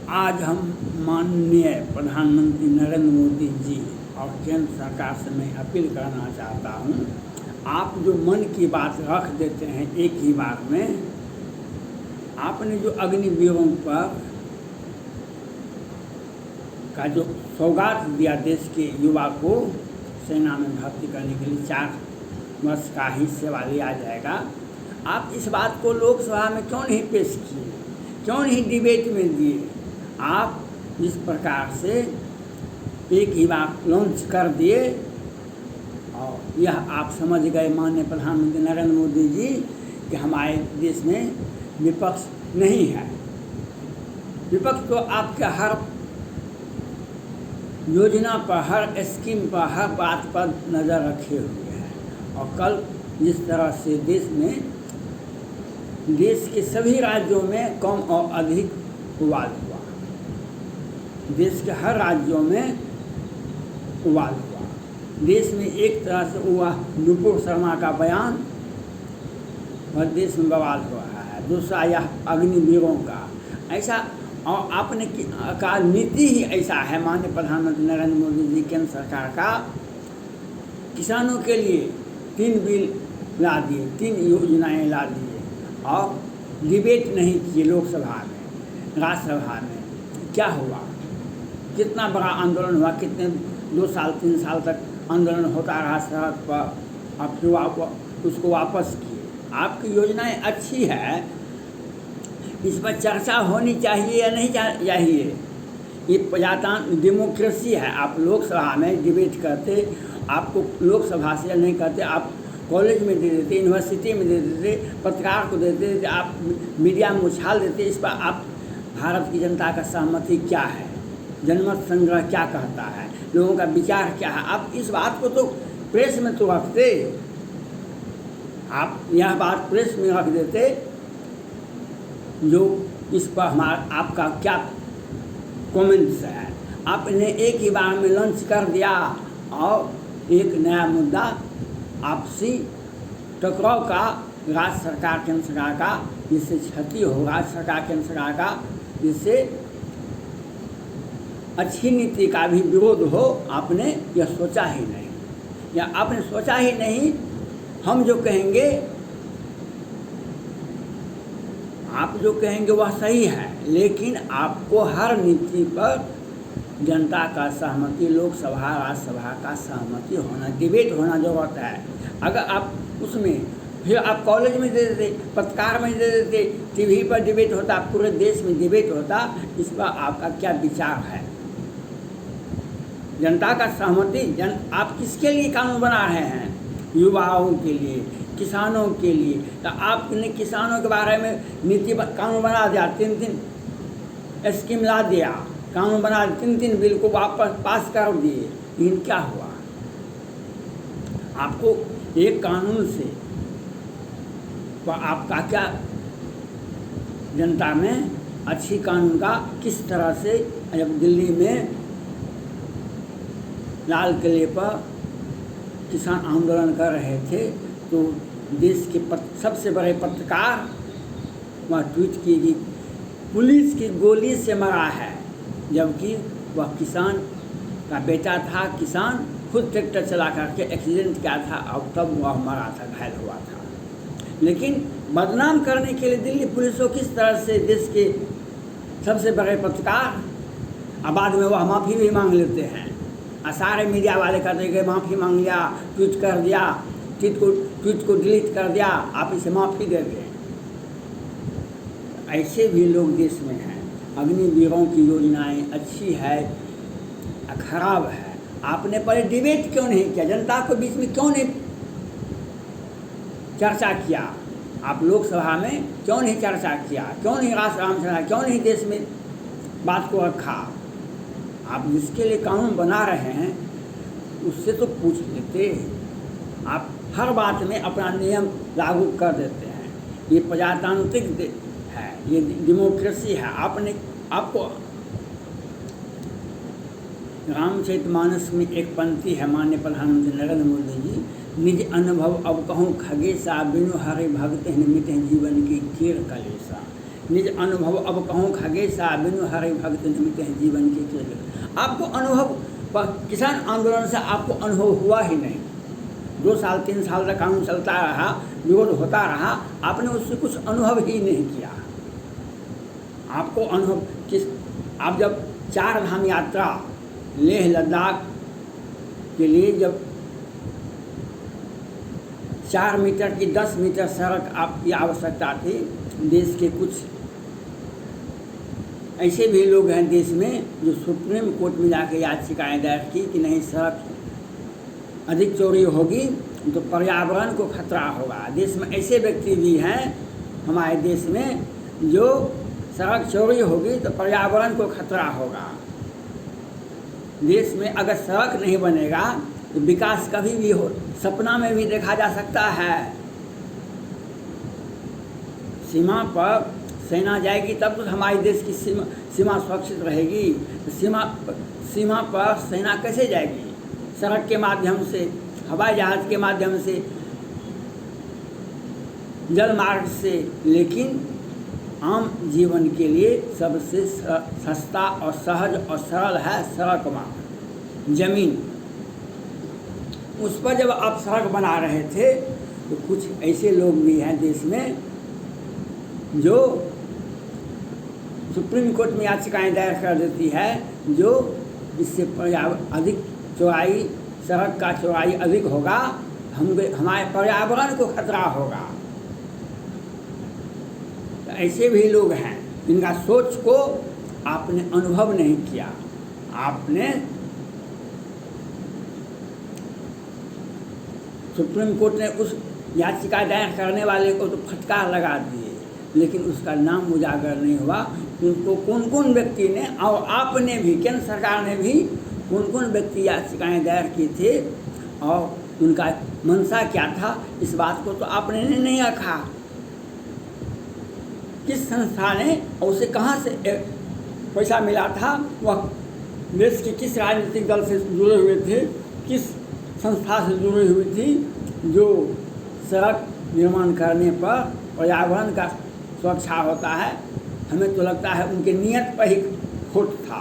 आज हम माननीय प्रधानमंत्री नरेंद्र मोदी जी और केंद्र सरकार से मैं अपील करना चाहता हूँ, आप जो मन की बात रख देते हैं एक ही बार में, आपने जो अग्निवीरों पर का जो सौगात दिया देश के युवा को सेना में भर्ती करने के लिए 4 वर्ष का ही सेवा लिया जाएगा, आप इस बात को लोकसभा में क्यों नहीं पेश किए, क्यों नहीं डिबेट में दिए? आप जिस प्रकार से एक ही बार लॉन्च कर दिए और यह आप समझ गए माननीय प्रधानमंत्री नरेंद्र मोदी जी कि हमारे देश में विपक्ष नहीं है। विपक्ष तो आपके हर योजना पर, हर स्कीम पर, हर बात पर नज़र रखे हुए हैं। और कल जिस तरह से देश के सभी राज्यों में कम और अधिक उबाल हुआ, देश के हर राज्यों में उबाल हुआ। देश में एक तरह से हुआ नुपुर शर्मा का बयान और देश में बवाल हो रहा है। दूसरा यह अग्निवीरों का ऐसा, और आपने का नीति ही ऐसा है माननीय प्रधानमंत्री नरेंद्र मोदी जी केंद्र सरकार का, किसानों के लिए 3 बिल ला दिए, 3 योजनाएं ला दिए और डिबेट नहीं किए लोकसभा में, राज्यसभा में। क्या हुआ? कितना बड़ा आंदोलन हुआ, कितने 2 साल 3 साल तक आंदोलन होता रहा सड़क पर, अब फिर उसको वापस किए। आपकी योजनाएं अच्छी है, इस पर चर्चा होनी चाहिए या नहीं चाहिए? ये प्रजातंत्र डेमोक्रेसी है। आप लोकसभा में डिबेट करते, आपको लोकसभा से नहीं करते, आप कॉलेज में दे देते, यूनिवर्सिटी में दे देते, पत्रकार को दे देते, आप मीडिया में उछाल देते। इस पर आप भारत की जनता का सहमति क्या है, जनमत संग्रह क्या कहता है, लोगों का विचार क्या है, आप इस बात को तो प्रेस में तो रखते। आप यह बात प्रेस में रख देते, जो इस पर आपका क्या कमेंट्स है। आपने एक ही बार में लॉन्च कर दिया और एक नया मुद्दा आपसी टकराव का, राज्य सरकार केंद्र सरकार का, जिससे क्षति हो, राज्य सरकार केंद्र सरकार का, जिससे अच्छी नीति का भी विरोध हो। आपने यह सोचा ही नहीं, या आपने सोचा ही नहीं। हम जो कहेंगे, आप जो कहेंगे वह सही है, लेकिन आपको हर नीति पर जनता का सहमति, लोकसभा राज्यसभा का सहमति होना, डिबेट होना जरूरत है। अगर आप उसमें फिर आप कॉलेज में दे देते, पत्रकार में दे देते, टीवी पर डिबेट होता, पूरे देश में डिबेट होता, इस पर आपका क्या विचार है? जनता का सहमति, आप किसके लिए कानून बना रहे हैं? युवाओं के लिए, किसानों के लिए। तो आपने किसानों के बारे में नीति कानून बना दिया, 3 स्कीम ला दिया, कानून बना 3 बिल को वापस पास कर दिए। लेकिन क्या हुआ? आपको एक कानून से आपका क्या, जनता में अच्छी कानून का किस तरह से, जब दिल्ली में लाल किले पर किसान आंदोलन कर रहे थे तो देश के सबसे बड़े पत्रकार वह ट्वीट की कि पुलिस की गोली से मरा है, जबकि वह किसान का बेटा था। किसान खुद ट्रैक्टर चला करके एक्सीडेंट किया था और तब वह मरा था, घायल हुआ था। लेकिन बदनाम करने के लिए दिल्ली पुलिस को किस तरह से देश के सबसे बड़े पत्रकार, और बाद में वह माफ़ी भी मांग लेते हैं। सारे मीडिया वाले कहते हैं कि माफ़ी मांग लिया, ट्वीट कर दिया, ट्वीट को डिलीट कर दिया, आप इसे माफ़ी दे दें। ऐसे भी लोग देश में हैं। अग्निवीरों की योजनाएं अच्छी है, खराब है। आपने पहले डिबेट क्यों नहीं किया? जनता को बीच में क्यों नहीं चर्चा किया? आप लोकसभा में क्यों नहीं चर्चा किया? क्यों नहीं राज्यसभा, क्यों नहीं देश में बात को रखा? आप जिसके लिए कानून बना रहे हैं उससे तो पूछ लेते। आप हर बात में अपना नियम लागू कर देते हैं। ये प्रजातांत्रिक है, ये डेमोक्रेसी है। आपको रामचरितमानस में एक पंक्ति है, माननीय प्रधानमंत्री नरेंद्र मोदी जी, निज अनुभव अब कहूँ खगेशा, बिनु हरि भगत निमित जीवन की कीर कलेसा। निज अनुभव अब कहूँ खगेशा, बिनु हरि भक्त निमित्त है जीवन के केले। आपको अनुभव किसान आंदोलन से आपको अनुभव हुआ ही नहीं। 2 साल 3 साल तक कानून चलता रहा, विरोध होता रहा, आपने उससे कुछ अनुभव ही नहीं किया। आपको अनुभव किस, आप जब 4 धाम यात्रा लेह लद्दाख के लिए जब 4 मीटर की 10 मीटर सड़क आपकी आवश्यकता थी, देश के कुछ ऐसे भी लोग हैं देश में जो सुप्रीम कोर्ट में जाके याचिकाएं दायर की कि नहीं, सड़क अधिक चौड़ी होगी तो पर्यावरण को खतरा होगा। देश में ऐसे व्यक्ति भी हैं हमारे देश में जो सड़क चौड़ी होगी तो पर्यावरण को खतरा होगा। देश में अगर सड़क नहीं बनेगा तो विकास कभी भी हो सपना में भी देखा जा सकता है। सीमा पर सेना जाएगी तब तो हमारे देश की सीमा सुरक्षित रहेगी। सीमा पर सेना कैसे जाएगी? सड़क के माध्यम से, हवाई जहाज के माध्यम से, जल मार्ग से। लेकिन आम जीवन के लिए सबसे सस्ता और सहज और सरल है सड़क मार्ग, जमीन। उस पर जब आप सड़क बना रहे थे तो कुछ ऐसे लोग भी हैं देश में जो सुप्रीम कोर्ट में याचिकाएं दायर कर देती है, जो इससे अधिक चौड़ाई, सड़क का चौड़ाई अधिक होगा, हमारे पर्यावरण को खतरा होगा। तो ऐसे भी लोग हैं जिनका सोच को आपने अनुभव नहीं किया। आपने सुप्रीम कोर्ट ने उस याचिका दायर करने वाले को तो फटकार लगा दिए, लेकिन उसका नाम उजागर नहीं हुआ। उनको कौन कौन व्यक्ति ने और आपने भी, केंद्र सरकार ने भी कौन कौन व्यक्ति याचिकाएं दायर की थे और उनका मंशा क्या था, इस बात को तो आपने नहीं रखा। किस संस्था ने और उसे कहाँ से पैसा मिला था, वह देश के किस राजनीतिक दल से जुड़े हुए थे, किस संस्था से जुड़ी हुई थी जो सड़क निर्माण करने पर पर्यावरण का सुरक्षा होता है। हमें तो लगता है उनके नियत पर ही खोट था।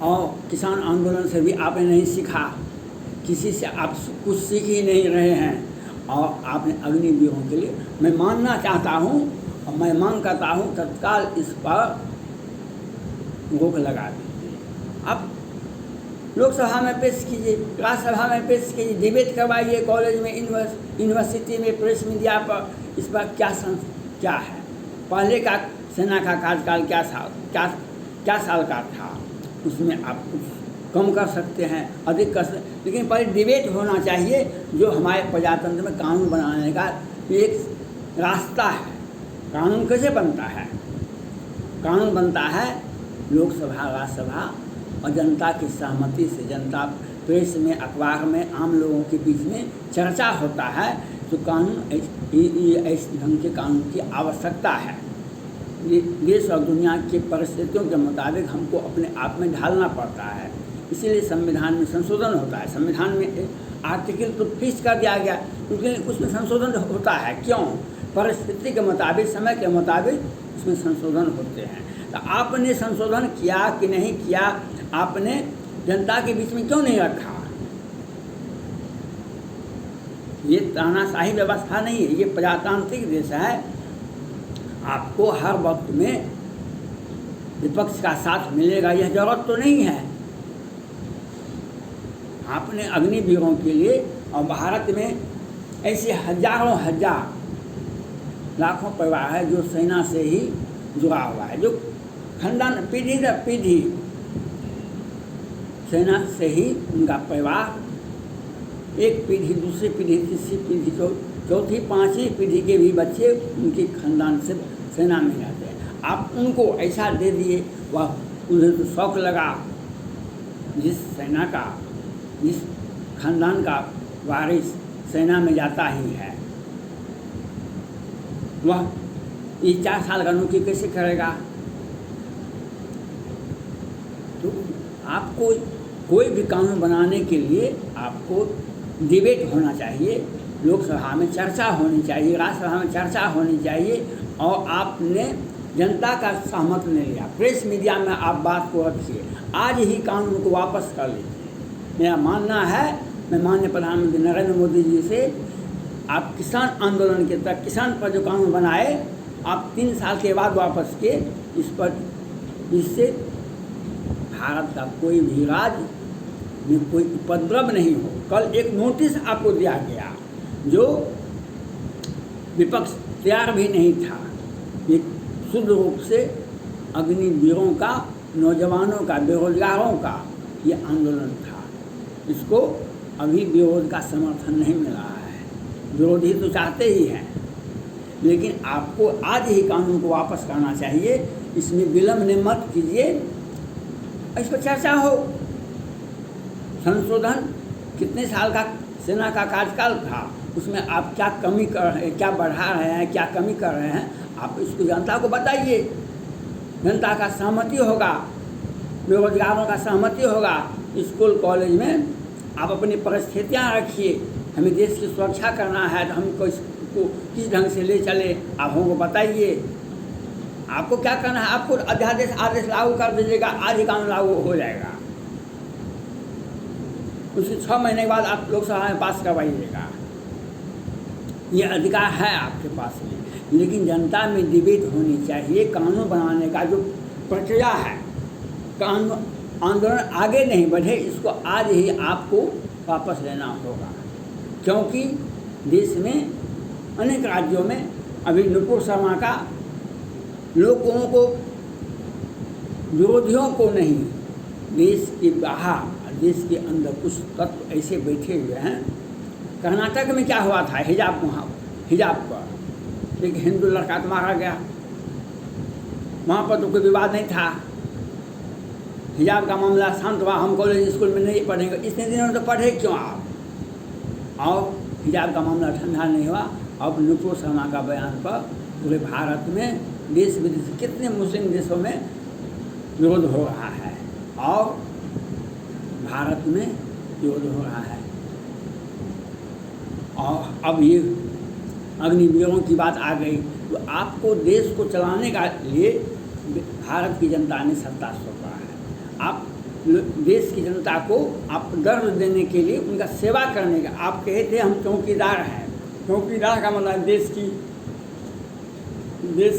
और किसान आंदोलन से भी आपने नहीं सीखा, किसी से आप कुछ सीख ही नहीं रहे हैं। और आपने अग्निवीरों के लिए, मैं मानना चाहता हूँ और मैं मांग करता हूँ तत्काल इस पर रोक लगा दीजिए। अब लोकसभा में पेश कीजिए, राज्यसभा में पेश कीजिए, डिबेट करवाइए कॉलेज में, यूनिवर्सिटी में, प्रेस मीडिया पर। इस पर क्या है? पहले का सेना का कार्यकाल क्या साल का था, उसमें आप कुछ कम कर सकते हैं, अधिक कर सकते, लेकिन पहले डिबेट होना चाहिए जो हमारे प्रजातंत्र में कानून बनाने का एक रास्ता है। कानून कैसे बनता है? कानून बनता है लोकसभा, राज्यसभा और जनता की सहमति से। जनता, प्रेस में, अखबार में, आम लोगों के बीच में चर्चा होता है। तो कानून इस ढंग के कानून की आवश्यकता है। देश और दुनिया की परिस्थितियों के मुताबिक हमको अपने आप में ढालना पड़ता है। इसीलिए संविधान में संशोधन होता है। संविधान में आर्टिकल तो फिक्स कर दिया गया, लेकिन उसमें संशोधन होता है। क्यों? परिस्थिति के मुताबिक, समय के मुताबिक उसमें संशोधन होते हैं। तो आपने संशोधन किया कि नहीं किया, आपने जनता के बीच में क्यों नहीं रखा? ये तानाशाही व्यवस्था नहीं है, ये प्रजातांत्रिक देश है। आपको हर वक्त में विपक्ष का साथ मिलेगा यह जरूरत तो नहीं है। आपने अग्निवीरों के लिए, और भारत में ऐसे हजारों हजार लाखों परिवार है जो सेना से ही जुड़ा हुआ है, जो खानदान पीढ़ी दर पीढ़ी सेना से ही उनका परिवार, एक पीढ़ी, दूसरी पीढ़ी, तीसरी पीढ़ी, चौथी, पांचवी पीढ़ी के भी बच्चे उनके खानदान से सेना में जाते हैं। आप उनको ऐसा दे दिए, वह उन्हें तो शौक लगा। जिस सेना का, जिस खानदान का वारिस सेना में जाता ही है, वह ये 4 साल का नौकरी कैसे करेगा? तो आपको कोई भी कानून बनाने के लिए आपको डिबेट होना चाहिए, लोकसभा में चर्चा होनी चाहिए, राज्यसभा में चर्चा होनी चाहिए, और आपने जनता का सहमत नहीं लिया। प्रेस मीडिया में आप बात को रखिए, आज ही कानून को वापस कर लीजिए। मेरा मानना है, मैं माननीय प्रधानमंत्री नरेंद्र मोदी जी से, आप किसान आंदोलन के तहत किसान पर जो कानून बनाए आप 3 साल के बाद वापस किए, इस पर इससे भारत का कोई भी राज्य में कोई उपद्रव नहीं हो। कल एक नोटिस आपको दिया गया जो विपक्ष तैयार भी नहीं था। ये शुद्ध रूप से अग्निवीरों का, नौजवानों का, बेरोजगारों का ये आंदोलन था। इसको अभी विरोध का समर्थन नहीं मिल रहा है। विरोधी तो चाहते ही हैं, लेकिन आपको आज ही कानून को वापस करना चाहिए। इसमें विलम्ब मत कीजिए, इस पर चर्चा हो। संशोधन कितने साल का सेना का कार्यकाल था, उसमें आप क्या कमी कर रहे हैं, क्या बढ़ा रहे हैं, क्या कमी कर रहे हैं, आप इसको जनता को बताइए। जनता का सहमति होगा, बेरोजगारों का सहमति होगा। स्कूल कॉलेज में आप अपनी परिस्थितियाँ रखिए। हमें देश की सुरक्षा करना है तो हमको इसको किस ढंग से ले चले, आप हमको बताइए। आपको क्या करना है, आपको आदेश लागू कर दीजिएगा, आज ही कानून लागू हो जाएगा। उसके 6 महीने के बाद आप लोकसभा में पास करवाइएगा। ये अधिकार है आपके पास में, लेकिन जनता में डिबेट होनी चाहिए। कानून बनाने का जो प्रक्रिया है, कानून आंदोलन आगे नहीं बढ़े, इसको आज ही आपको वापस लेना होगा। क्योंकि देश में अनेक राज्यों में अभी नुपुर शर्मा का लोगों को, विरोधियों को नहीं, देश के बाहर, देश के अंदर कुछ तत्व ऐसे बैठे हुए हैं। कर्नाटक में क्या हुआ था, हिजाब पर एक हिंदू लड़का तो मारा गया, वहाँ पर तो कोई विवाद नहीं था। हिजाब का मामला शांत हुआ, हम कॉलेज स्कूल में नहीं पढ़ेंगे। इतने दिनों में तो पढ़े क्यों आप? और हिजाब का मामला ठंडा नहीं हुआ। अब नुपुर शर्मा का बयान पर पूरे भारत में, देश विदेश कितने मुस्लिम देशों में विरोध हो रहा है और भारत में विरोध हो रहा है। और अब ये अग्निवीरों की बात आ गई, तो आपको देश को चलाने का लिए भारत की जनता ने सत्ता सौंपा है। आप देश की जनता को आप दर्द देने के लिए, उनका सेवा करने का, आप कहे थे हम चौकीदार हैं। चौकीदार का मतलब देश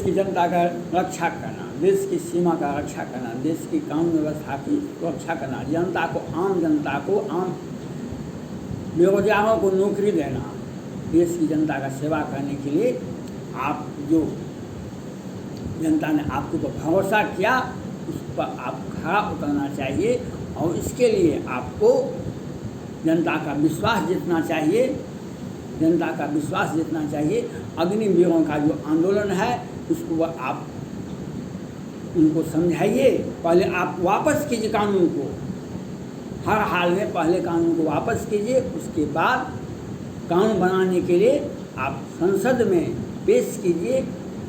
की जनता का रक्षा करना, देश की सीमा का रक्षा करना, देश की कानून व्यवस्था की रक्षा करना, जनता को, आम जनता को, आम बेरोजगारों को नौकरी देना, देश की जनता का सेवा करने के लिए आप जो जनता ने आपके ऊपर भरोसा किया, उस पर आप खरा उतरना चाहिए। और इसके लिए आपको जनता का विश्वास जीतना चाहिए, जनता का विश्वास जीतना चाहिए। अग्निवीरों का जो आंदोलन है उसको आप उनको समझाइए। पहले आप वापस कीजिए कानून को, हर हाल में पहले कानून को वापस कीजिए। उसके बाद कानून बनाने के लिए आप संसद में पेश कीजिए,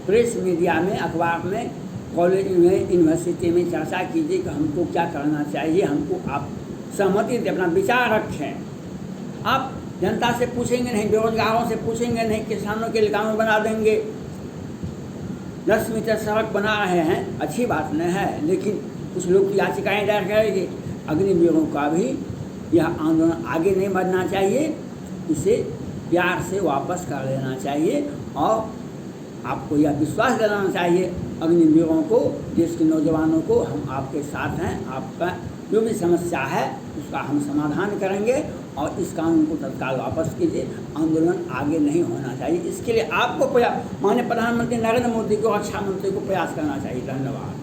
प्रेस मीडिया में, अखबार में, कॉलेज में, यूनिवर्सिटी में चर्चा कीजिए कि हमको क्या करना चाहिए। हमको आप सहमति दें, अपना विचार रखें। आप जनता से पूछेंगे नहीं, बेरोजगारों से पूछेंगे नहीं, किसानों के लिए कानून बना देंगे। 10 मीटर सड़क बना रहे हैं, अच्छी बात नहीं है, लेकिन कुछ लोग की याचिकाएँ दायर करेंगे। अग्निवीरों का भी यह आंदोलन आगे नहीं बढ़ना चाहिए, इसे प्यार से वापस कर लेना चाहिए। और आपको यह विश्वास दिलाना चाहिए अग्निवीरों को, देश के नौजवानों को, हम आपके साथ हैं। आपका जो भी समस्या है उसका हम समाधान करेंगे और इस कानून को तत्काल वापस कीजिए। आंदोलन आगे नहीं होना चाहिए। इसके लिए आपको माननीय प्रधानमंत्री नरेंद्र मोदी को, रक्षा मंत्री को प्रयास करना चाहिए। धन्यवाद।